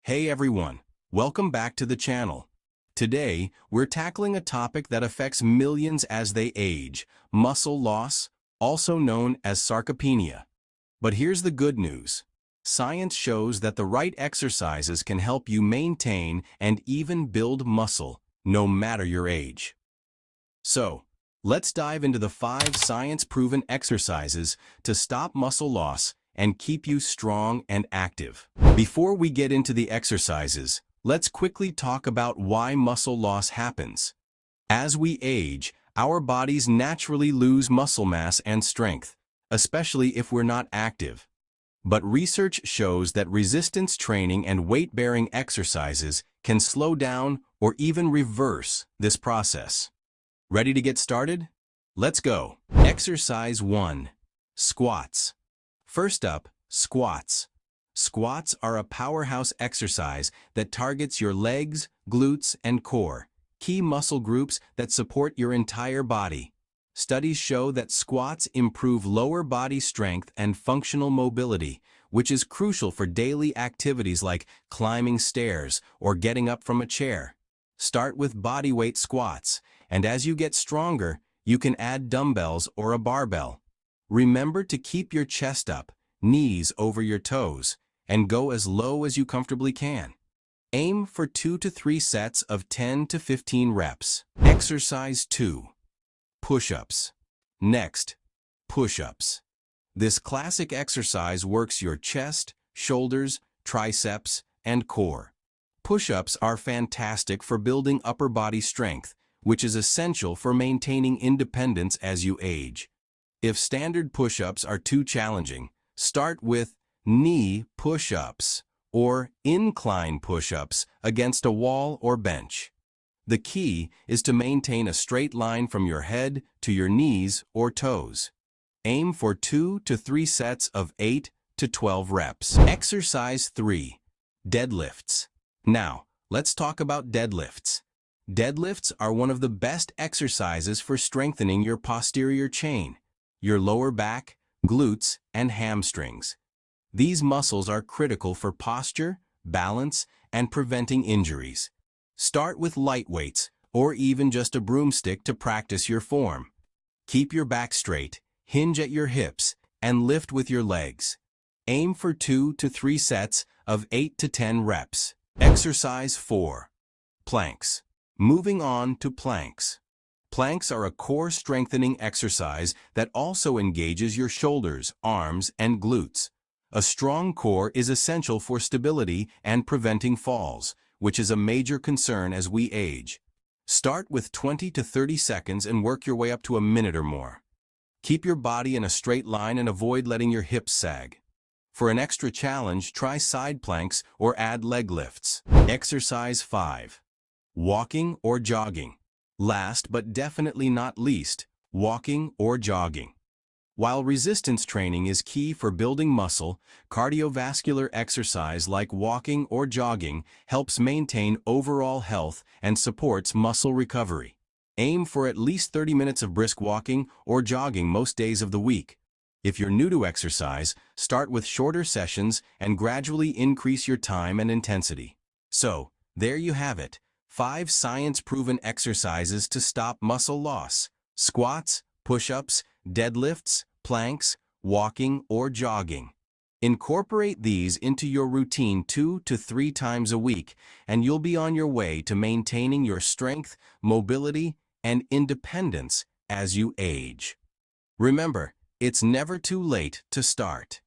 Hey everyone, welcome back to the channel. Today, we're tackling a topic that affects millions as they age, muscle loss, also known as sarcopenia. But here's the good news. Science shows that the right exercises can help you maintain and even build muscle, no matter your age. So, let's dive into the 5 science-proven exercises to stop muscle loss and keep you strong and active. Before we get into the exercises, let's quickly talk about why muscle loss happens. As we age, our bodies naturally lose muscle mass and strength, especially if we're not active. But research shows that resistance training and weight-bearing exercises can slow down or even reverse this process. Ready to get started? Let's go. Exercise 1. Squats. First up, squats. Squats are a powerhouse exercise that targets your legs, glutes, and core, key muscle groups that support your entire body. Studies show that squats improve lower body strength and functional mobility, which is crucial for daily activities like climbing stairs or getting up from a chair. Start with bodyweight squats, and as you get stronger, you can add dumbbells or a barbell. Remember to keep your chest up, knees over your toes, and go as low as you comfortably can. Aim for 2 to 3 sets of 10 to 15 reps. Exercise 2. Push-ups. Next, push-ups. This classic exercise works your chest, shoulders, triceps, and core. Push-ups are fantastic for building upper body strength, which is essential for maintaining independence as you age. If standard push-ups are too challenging, start with knee push-ups or incline push-ups against a wall or bench. The key is to maintain a straight line from your head to your knees or toes. Aim for 2 to 3 sets of 8 to 12 reps. Exercise 3. Deadlifts. Now, let's talk about deadlifts. Deadlifts are one of the best exercises for strengthening your posterior chain, your lower back, glutes, and hamstrings. These muscles are critical for posture, balance, and preventing injuries. Start with light weights or even just a broomstick to practice your form. Keep your back straight, hinge at your hips, and lift with your legs. Aim for 2 to 3 sets of 8 to 10 reps. Exercise 4. Planks. Moving on to planks. Planks are a core strengthening exercise that also engages your shoulders, arms, and glutes. A strong core is essential for stability and preventing falls, which is a major concern as we age. Start with 20 to 30 seconds and work your way up to a minute or more. Keep your body in a straight line and avoid letting your hips sag. For an extra challenge, try side planks or add leg lifts. Exercise 5. Walking or jogging. Last but definitely not least, walking or jogging. While resistance training is key for building muscle, cardiovascular exercise like walking or jogging helps maintain overall health and supports muscle recovery. Aim for at least 30 minutes of brisk walking or jogging most days of the week. If you're new to exercise, start with shorter sessions and gradually increase your time and intensity. So, there you have it. 5 science-proven exercises to stop muscle loss. Squats, push-ups, deadlifts, planks, walking, or jogging. Incorporate these into your routine 2 to 3 times a week, and you'll be on your way to maintaining your strength, mobility, and independence as you age. Remember, it's never too late to start.